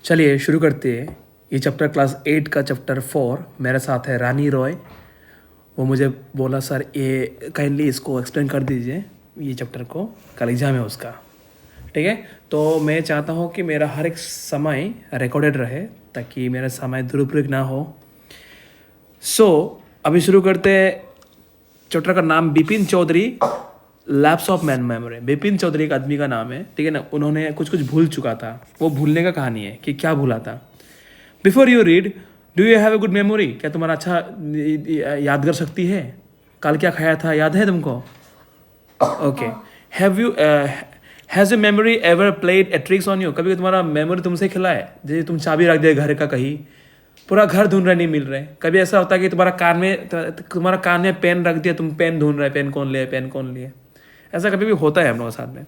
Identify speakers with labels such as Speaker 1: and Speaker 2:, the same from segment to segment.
Speaker 1: चलिए शुरू करते हैं। ये चैप्टर क्लास 8 का चैप्टर 4। मेरे साथ है रानी रॉय। वो मुझे बोला सर ये काइंडली इसको एक्सप्लेन कर दीजिए, ये चैप्टर को, कल एग्जाम है उसका। ठीक है, तो मैं चाहता हूँ कि मेरा हर एक समय रिकॉर्डेड रहे ताकि मेरा समय दुरुपयोग ना हो। अभी शुरू करते हैं। चैप्टर का नाम Bipin Chaudhary, lapse of man memory. Bipin Chaudhary एक आदमी का नाम है, ठीक है ना। उन्होंने कुछ कुछ भूल चुका था, वो भूलने का कहानी है कि क्या भूला था। Before you read, do you have a good memory? क्या तुम्हारा अच्छा यादगार शक्ति है? कल क्या खाया था याद है तुमको? Okay. Have you has your memory ever played a tricks on you? कभी तुम्हारा मेमोरी तुमसे खिला है? जैसे तुम चाबी रख दिए घर का, कहीं पूरा घर ढूंढ रहे, नहीं मिल रहे। कभी ऐसा होता है कि तुम्हारा कान में पेन रख दिया, तुम पेन ढूंढ रहे, पेन कौन लिए, पेन कौन लिए। ऐसा कभी भी होता है हम लोगों के साथ में।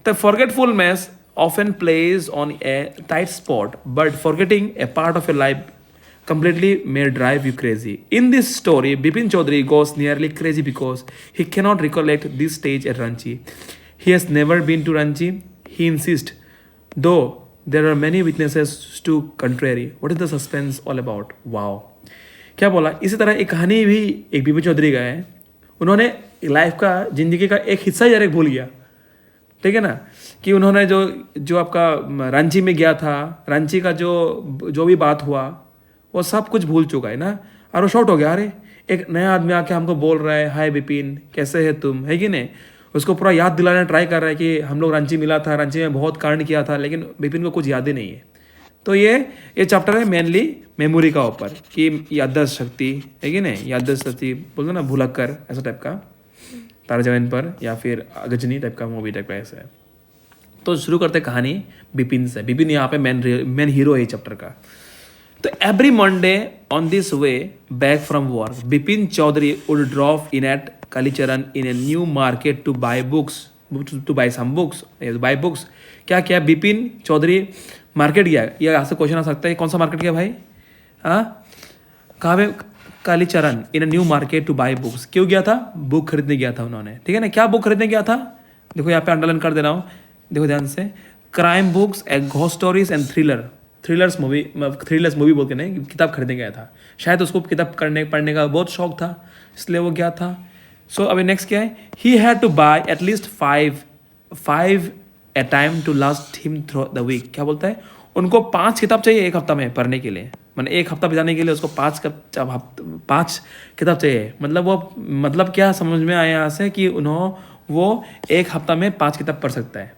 Speaker 1: The forgetfulness often plays on a tight spot, but forgetting a part of your life completely may drive you crazy. In this story, Bipin Chaudhary goes nearly crazy because he cannot recollect this stage at Ranchi. He has never been to Ranchi. He insists, though there are many witnesses to contrary. What is the suspense all about? Wow. क्या बोला? इसी तरह एक कहानी भी एक बिपिन चौधरी का है। उन्होंने लाइफ का, जिंदगी का एक हिस्सा ही डायरेक्ट भूल गया, ठीक है ना। कि उन्होंने जो आपका रांची में गया था, रांची का जो भी बात हुआ वो सब कुछ भूल चुका है ना। और वो शॉर्ट हो गया, अरे एक नया आदमी आके हमको बोल रहा है हाय बिपिन कैसे है तुम, है कि नहीं। उसको पूरा याद दिलाना ट्राई कर रहा है कि हम लोग रांची मिला था, रांची में बहुत कांड किया था, लेकिन बिपिन को कुछ याद ही नहीं है। तो ये चैप्टर है मेनली मेमोरी का ऊपर, कि याददाश्त शक्ति, है कि नहीं। याददाश्त शक्ति बोलते ना, भुलक्कर, ऐसा टाइप का, तारा जमीन पर या फिर गजनी टाइप का मूवी टाइप का ऐसा है। तो शुरू करते कहानी बिपिन से। बिपिन यहाँ पे मेन हीरो है चैप्टर का। तो every Monday on this way back from work, Bipin Chaudhary would drop in at Kalicharan in a new market to buy books, to buy some books, buy books. क्या बिपिन चौधरी मार्केट गया? ये आपसे क्वेश्चन आ सकता है, कौन सा मार्केट गया भाई? हाँ, कहाँ पे? Kalicharan in a new market to buy books. क्यों गया था? बुक खरीदने गया था उन्होंने, ठीक है ना। क्या बुक खरीदने गया था? देखो यहाँ पे अंडरलाइन कर दे रहा हूँ, देखो ध्यान से। Crime books and ghost stories and thrillers movie बोल के नहीं, किताब खरीदने गया था। शायद उसको किताब पढ़ने का बहुत शौक था, इसलिए वो गया था। सो अभी नेक्स्ट क्या है? He had to buy at least five a time to last him through the week. क्या बोलता है? उनको 5 किताब चाहिए एक हफ्ता में पढ़ने के लिए, मतलब एक हफ्ता बिताने के लिए उसको 5 किताब चाहिए। मतलब क्या समझ में आया यहाँ से कि वो एक हफ्ता में 5 किताब पढ़ सकता है,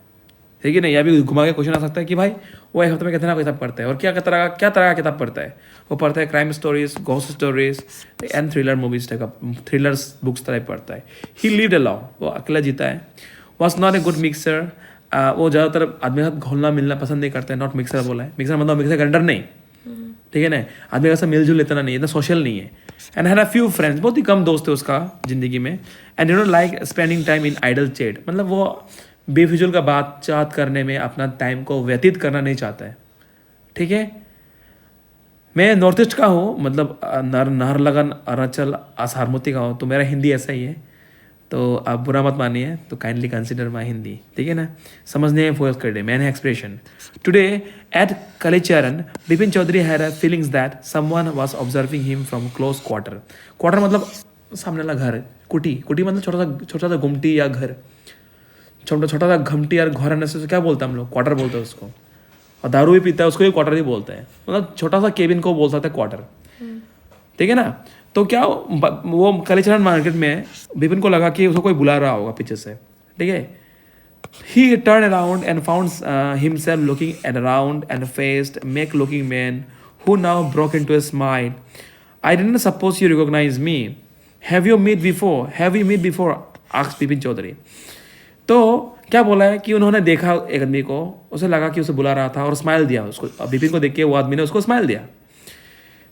Speaker 1: ठीक है ना। यह भी घुमा के क्वेश्चन आ सकता है कि भाई वो एक हफ्ते में कितना किताब पढ़ता है और क्या तरह का किताब पढ़ता है। वो पढ़ता है crime stories, ghost stories and thriller movies type का, थ्रिलर्स बुक्स टाइप पढ़ता है। ही लिव्ड अलोन, वो अकेला जीता है। Was not a good mixer, वो ज़्यादातर आदमी के साथ घुलना मिलना पसंद नहीं करता है। नॉट मिक्सर बोला है, मिक्सर मतलब मिक्सर ग्राइंडर नहीं, ठीक है ना। आदमी का साथ मिलजुल इतना नहीं, इतना सोशल नहीं है। And had a few friends, बहुत ही कम दोस्त थे उसका ज़िंदगी में। And you know like spending time in idle chat, मतलब वो बेफिजूल का बातचात करने में अपना टाइम को व्यतीत करना नहीं चाहता है, ठीक है। मैं नॉर्थ ईस्ट का हूँ, मतलब नाहरलगन, अरुणाचल, असहारमती का हूँ, तो मेरा हिंदी ऐसा ही है। तो आप बुरा मत मानिए, तो काइंडली कंसिडर माई हिंदी, ठीक है ना। समझने में फोकस कर दे। मैंने expression today at Kalicharan, Bipin Chaudhary had a feelings that someone was observing him from close quarter. Quarter मतलब सामने वाला घर, कुटी मतलब छोटा सा गुमटी या घर, छोटा सा घमटी या घर आने से क्या बोलते हैं हम लोग? क्वार्टर बोलते हैं उसको। और दारू भी पीता है उसको भी क्वार्टर ही बोलते हैं, मतलब छोटा सा केबिन को बोल सकते हैं क्वार्टर, ठीक है ना। तो क्या वो कालीचरण मार्केट में बिपिन को लगा कि उसको कोई बुला रहा होगा पीछे से, ठीक है। He turn around and found himself looking around and faced meek looking man who now broke into a smile. I didn't suppose you recognise me, have you meet before asked Bipin Chaudhary. तो क्या बोला है कि उन्होंने देखा एक आदमी को, उसे लगा कि उसे बुला रहा था और स्माइल दिया उसको। बिपिन को देख के वो आदमी ने उसको स्माइल दिया।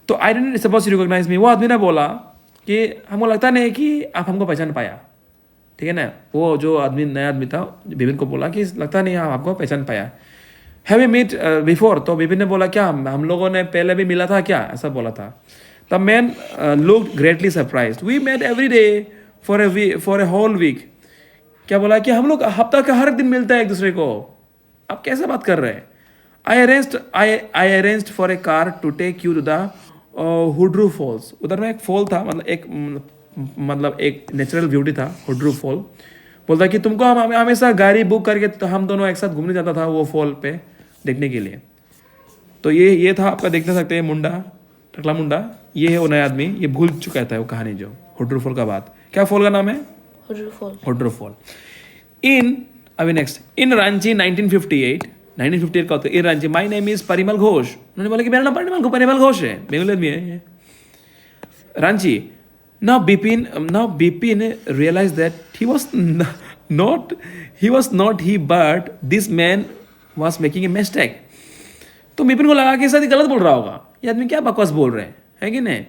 Speaker 1: तो I didn't suppose you recognise me, वो आदमी ने बोला कि हमको लगता नहीं कि आप हमको पहचान पाया, ठीक है ना। वो जो आदमी, नया आदमी था, बिपिन को बोला कि लगता नहीं आप आपको पहचान पाया। Have you meet before? तो बिपिन ने बोला क्या हम लोगों ने पहले भी मिला था क्या, ऐसा बोला था। The man looked greatly surprised, we met every day for a whole week. क्या बोला कि हम लोग हफ्ता का हर दिन मिलता है एक दूसरे को, आप कैसे बात कर रहे हैं? I arranged for a car to take you to the Hundru Falls. उधर में एक फॉल था, मतलब एक नेचुरल ब्यूटी था हुड्रू फॉल. बोलता कि तुमको हम हमेशा गाड़ी बुक करके तो हम दोनों एक साथ घूमने जाता था वो फॉल पे देखने के लिए. तो ये था आपका, देख सकते हैं मुंडा, टकला मुंडा. ये है वो नया आदमी, ये भूल चुका था वो कहानी जो हुड्रू फॉल का बात. क्या फॉल का नाम है? हुड्रू फॉल. अभी नेक्स्ट, इन रांची 1958 का होता है. In Ranchi, my name is Parimal Ghosh. उन्होंने बोला कि मेरा नाम परिमल घोष है, बेंगलोर में है ये. Ranchi. Now Bipin realized that he was not he, but this man was making a mistake. तो बिपिन को लगा कि शायद गलत बोल रहा होगा, ये आदमी क्या बकवास बोल रहे हैं, है कि नहीं.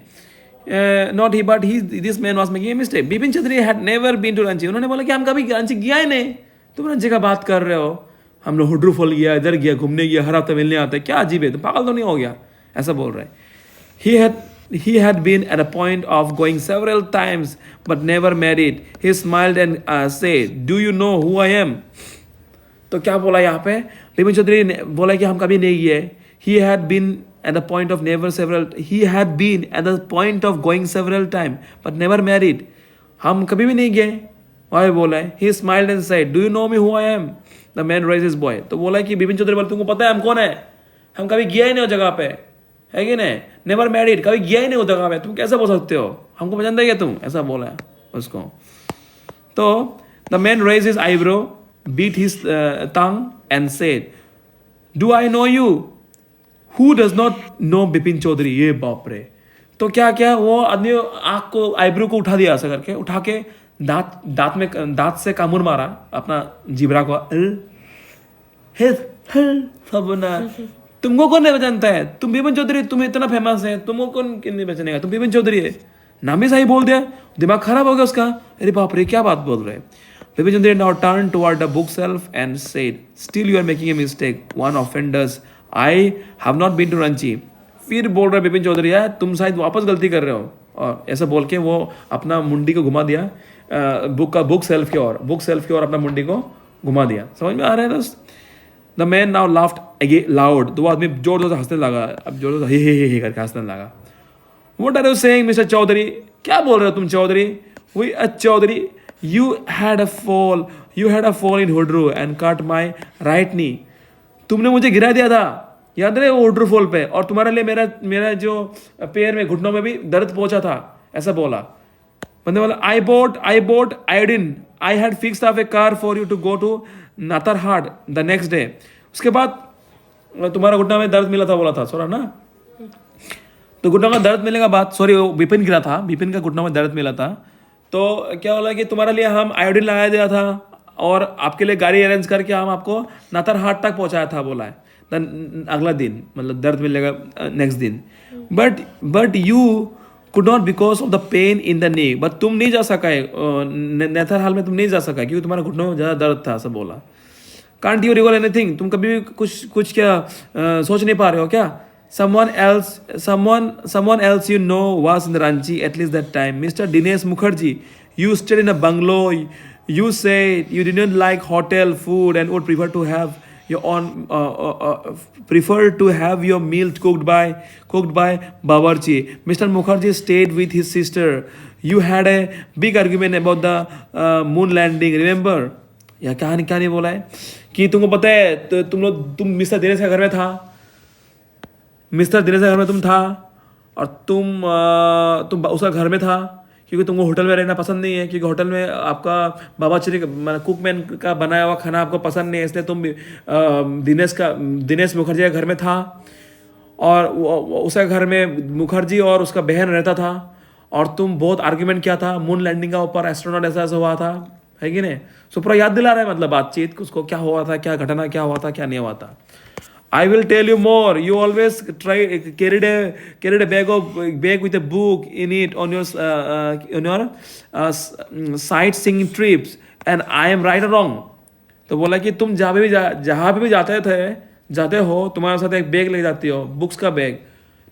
Speaker 1: Not he, but this man was making a mistake. Bipin Chaudhary had never been to Ranchi. उन्होंने बोला कि हम कभी रांची गया ही नहीं, तुम रांची का बात कर रहे हो. हम लोग हुड्रू फॉल गया, इधर गया, घूमने गया, हर हफ्ते मिलने आता है, क्या अजीब है, तुम पागल तो नहीं हो गया, ऐसा बोल रहे हैं. He had been at a point of going several times but never married. He smiled and said, "Do you know who I am?" तो क्या बोला यहाँ पे? बिपिन चौधरी ने बोला कि हम कभी नहीं गए. He had been at the point of going several times but never married. हम कभी भी नहीं गए, वही बोला है. He smiled and said, "Do you know me who I am?" The man raised his voice. तो बोला कि बिपिन चौधरी बोला, तुमको पता है हम कौन है? हम कभी गया ही नहीं उस जगह पे, है कि नहीं. नेवर मैरिड, कभी गया ही नहीं उस जगह पे, तुम कैसे बोल सकते हो, हमको पसंद है क्या तुम, ऐसा बोला है उसको. तो the man raise his eyebrow, beat his tongue and said, do I know you? Who does not know Bipin Chaudhary. ये बाप रे. तो क्या वो आदमी आँख को, आईब्रो को उठा दिया, ऐसा करके उठा के दांत से कामुर मारा अपना जिब्रा को. तुमको कौन नहीं पहचानता है, तुम बिपिन चौधरी, तुम इतना फेमस है, तुमको कौन नहीं पहचानेगा, तुम बिपिन चौधरी है. नाम ही सही बोल दिया, दिमाग खराब हो गया उसका. अरे बाप रे, क्या बात बोल रहे हैं. Bipin Chaudhary now turn toward the book shelf and said, still you are making a mistake, one offenders, I have not been to Ranchi. फिर बोल रहे बिपिन चौधरी, यार तुम शायद वापस गलती कर रहे हो. और ऐसा बोल के वो अपना मुंडी को घुमा दिया बुक शेल्फ की ओर अपना मुंडी को घुमा दिया. समझ में आ रहा है दोस्त. The man now laughed again loud. तो वो आदमी जोर से हंसने लगा, अब जोर से हे करके हंसने लगा. What are you saying mister Chowdhury? क्या बोल रहे हो तुम Chowdhury? We Chowdhury, you had a fall in Hundru and cut my right knee. तुमने मुझे गिरा दिया था, याद रहे, वो हुड्रू फॉल पे, और तुम्हारे लिए मेरा जो पैर में, घुटनों में भी दर्द पहुंचा था, ऐसा बोला. बंदे बोला, I bought iodine, I had fixed up a car for you to go to Netarhat the next day. उसके बाद तुम्हारा घुटना में दर्द मिला था, बोला था, सोरा ना. तो घुटना का दर्द मिलने का बाद, सॉरी वो बिपिन गिरा था, बिपिन का घुटना में दर्द मिला था. तो क्या बोला कि तुम्हारे लिए हम आयोडीन लगा दिया था और आपके लिए गाड़ी अरेंज करके हम आपको नातरहाट तक पहुंचाया था, बोला है. अगला दिन, मतलब दर्द मिलेगा नेक्स्ट दिन. But you could not because of the pain in the knee. But तुम नहीं जा सका है, नेथरहाल में तुम नहीं जा सका क्योंकि तुम्हारे घुटनों में ज़्यादा दर्द था, सब बोला. Can't you recall anything? तुम कभी भी कुछ क्या सोच नहीं पा रहे हो क्या? someone else you know was in Ranchi at least that time. Mr. Dinesh Mukherjee, you stayed in a bungalow. You said you didn't like hotel food and would prefer to have your meal cooked by Bawarchi. Mr. Mukherjee stayed with his sister. You had a big argument about the moon landing. Remember? या कहानी बोला है कि तुमको पता है, तो तुम मिस्टर दिनेश के घर में था, तुम था, और तुम उसका घर में था क्योंकि तुमको होटल में रहना पसंद नहीं है, क्योंकि होटल में आपका बाबाचरी कुकमैन का बनाया हुआ खाना आपको पसंद नहीं है, इसलिए तुम दिनेश मुखर्जी के घर में था. और उसके घर में मुखर्जी और उसका बहन रहता था, और तुम बहुत आर्ग्यूमेंट किया था मून लैंडिंग का ऊपर, एस्ट्रोनॉट ऐसा हुआ था, है कि नहीं. सो पूरा याद दिला रहा है, मतलब बातचीत उसको क्या हुआ था, क्या घटना क्या हुआ था, क्या नहीं हुआ था. I will tell you more. You always carried a bag with a book in it on your sightseeing trips, and I am right or wrong? तो बोला कि तुम जहाँ पे भी जाते हो, तुम्हारे साथ एक बैग ले जाती हो, बुक्स का बैग,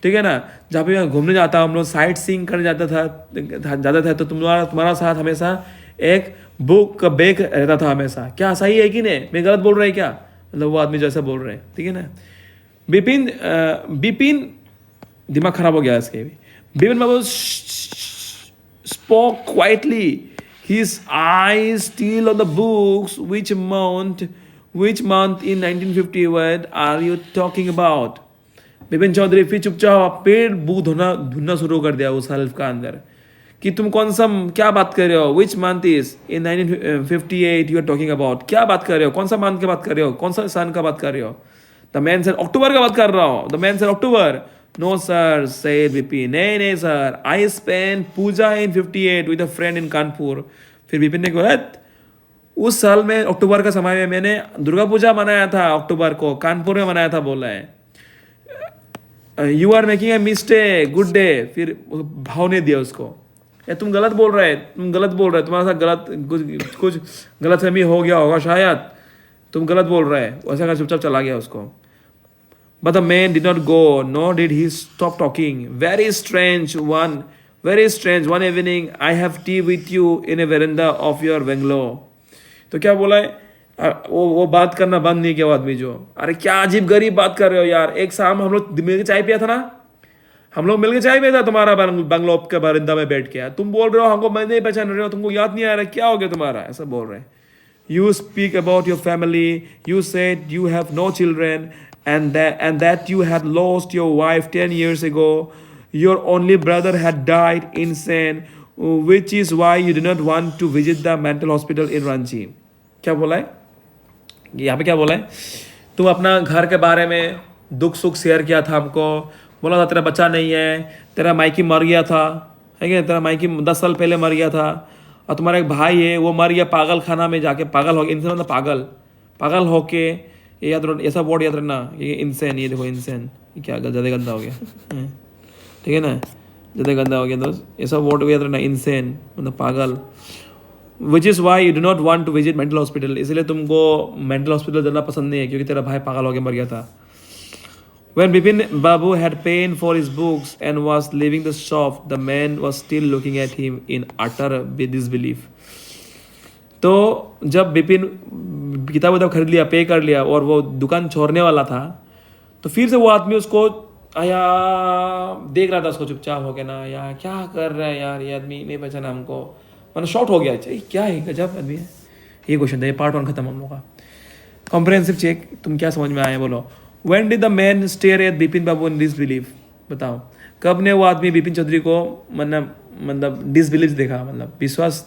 Speaker 1: ठीक है ना. जहाँ पे घूमने जाता, हम लोग साइट सीइंग करने जाते थे, तो तुम्हारा साथ हमेशा एक बुक का बैग रहता था हमेशा. क्या सही है कि नहीं? मैं गलत बोल रहा है क्या? मतलब वो आदमी जैसा बोल रहे हैं, ठीक है ना. बिपिन दिमाग खराब हो गया इसके भी. बिपिन बाबू spoke quietly, his eyes still on the books. Which month in 1950 what are you talking about? Bipin Chaudhary फिर चुपचाप पेड़ बू धुनना शुरू कर दिया उस हल्फ का अंदर कि तुम कौन सा क्या बात कर रहे हो. Which month is in 1958 you are talking about. क्या बात कर रहे हो, कौन सा मंथ की बात कर रहे हो, कौन सा सन का बात कर रहे हो. द मैन सर अक्टूबर का बात कर रहा हूँ. The man sir October. No sir said Vipin. नहीं sir, I spend Puja in 58 with a friend in Kanpur. फिर विपिन ने कहा उस साल में अक्टूबर का समय में मैंने दुर्गा पूजा मनाया था, अक्टूबर को कानपुर में मनाया था बोला है. You are making a mistake, good day. फिर भाव ने दिया उसको, तुम गलत बोल रहे, तुम्हारे साथ गलत कुछ गलतफहमी हो गया होगा शायद, तुम गलत बोल रहे. वैसा का चुपचाप चला गया उसको. But the man did not go, nor did he stop talking. Very strange one evening I have tea with you in a veranda of your bungalow. तो क्या बोला है, वो बात करना बंद नहीं किया वो आदमी जो. अरे क्या अजीब गरीब बात कर रहे हो यार. एक शाम हम लोग मिलकर चाय पिया था ना, हम लोग मिलकर चाय पिया था तुम्हारा बंगलो के बरिंदा में बैठ के. तुम बोल रहे हो हमको मैं नहीं पहचान रहे हो, तुमको याद नहीं आ रहा, क्या हो गया तुम्हारा, ऐसा बोल रहे हैं. You speak about your family. You said you have no children and that you had lost your wife 10 years ago. Your only brother had died insane, which is why you did not want to visit the mental hospital in Ranchi. क्या बोला है यहाँ पे, क्या बोला है, तुम अपना घर के बारे में दुख सुख शेयर किया था हमको. बोला था तेरा बच्चा नहीं है, तेरा माइकी मर गया था, है क्या, तेरा माइकी 10 साल पहले मर गया था, और तुम्हारा एक भाई है वो मर गया पागल खाना में जाके, पागल हो गया. इंसान मतलब पागल होके, ये याद रखना, ऐसा वर्ड याद रखना, ये इंसान, ये देखो इंसान, ये क्या ज़्यादा गंदा हो गया, ठीक है ना, ज़्यादा गंदा हो गया दोस्त. ऐसा वर्ड याद रखना, इंसान मतलब पागल. Which is why you do not want to visit mental hospital. इसलिए तुमको मेंटल हॉस्पिटल जाना पसंद नहीं है क्योंकि तेरा भाई पागल होकर मर गया था. When Bipin Babu had paid for his books and was leaving the shop, the man was still looking at him in utter disbelief. तो जब बिपिन किताब खरीद लिया, पे कर लिया और वो दुकान छोड़ने वाला था, तो फिर से वो आदमी उसको आया देख रहा था उसको चुपचाप हो गया ना, यार क्या कर रहा है यार ये आदमी, नहीं पहचाना हमको, मतलब शॉर्ट हो गया. क्या है गजब आदमी है. ये क्वेश्चन था, ये पार्ट 1 खत्म हम लोग का. कॉम्प्रिहेंसिव चेक, तुम क्या समझ में आया बोलो. When did the man stare at Bipin Babu in disbelief? बताओ कब ने वो आदमी बिपिन चौधरी को मतलब डिसबिलीव देखा, मतलब विश्वास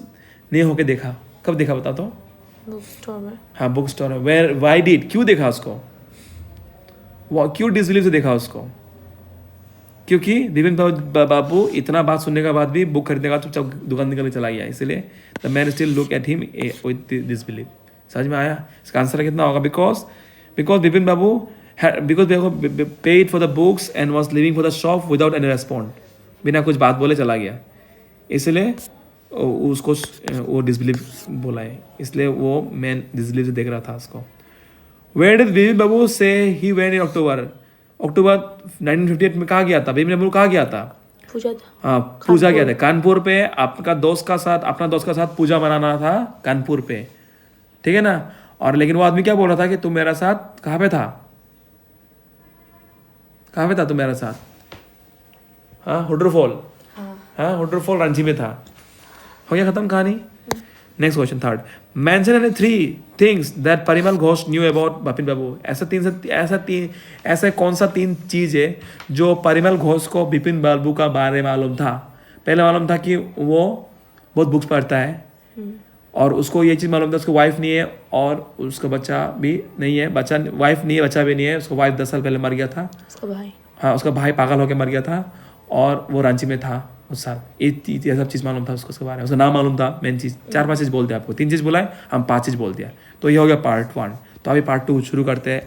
Speaker 1: नहीं होके देखा, कब देखा बता तो.
Speaker 2: बुक स्टोर में.
Speaker 1: हाँ बुक स्टोर में. वेयर वाई डिड, क्यों देखा उसको, क्यों डिसबिलीव से देखा उसको. क्योंकि बिपिन बाबू इतना बात सुनने के बाद भी बुक खरीदने का चुपचाप दुकान निकल चला गया. इसलिए the man still look at him with disbelieve. समझ में आया. इसका आंसर कितना होगा, because Bipin Babu because they paid for the books and was leaving for the shop without any response. बिना कुछ बात बोले चला गया, इसलिए उसको वो डिसबिलीव बोला है, इसलिए वो मैन डिसबिलीव से देख रहा था उसको. Where did Bipin Babu say he went in October? अक्टूबर 1958 में कहाँ गया था बिपिन बाबू, कहाँ गया था.
Speaker 2: पूजा था.
Speaker 1: हाँ पूजा गया था कानपुर पे. अपना दोस्त का साथ पूजा मनाना था कानपुर पे, ठीक है ना. और लेकिन वो आदमी क्या बोल रहा था कि तुम मेरा साथ कहाँ पे था तुम मेरे साथ. हाँ हुड्डर फॉल रांची में था. हो गया खत्म कहानी. Next question 3rd. Mention any 3 things that Parimal Ghosh knew about Bipin babu. ऐसा कौन सा 3 चीज है जो परिमल घोष को बिपिन बाबू का बारे में मालूम था. पहले मालूम था कि वो बहुत बुक्स पढ़ता है, और उसको ये चीज़ मालूम था उसको वाइफ नहीं है और उसका बच्चा भी नहीं है. वाइफ नहीं है, बच्चा भी नहीं है. उसका वाइफ 10 साल पहले मर गया था. उसका भाई पागल होकर मर गया था, और वो रांची में था उस साल. ये सब चीज़ मालूम था उसके बारे में. उसका नाम मालूम था, मेन चीज़. 4-5 चीज़ बोल दिया आपको, 3 चीज़ बोला है, हम 5 चीज़ बोल दिया. तो ये हो गया पार्ट 1. तो अभी पार्ट 2 शुरू करते हैं.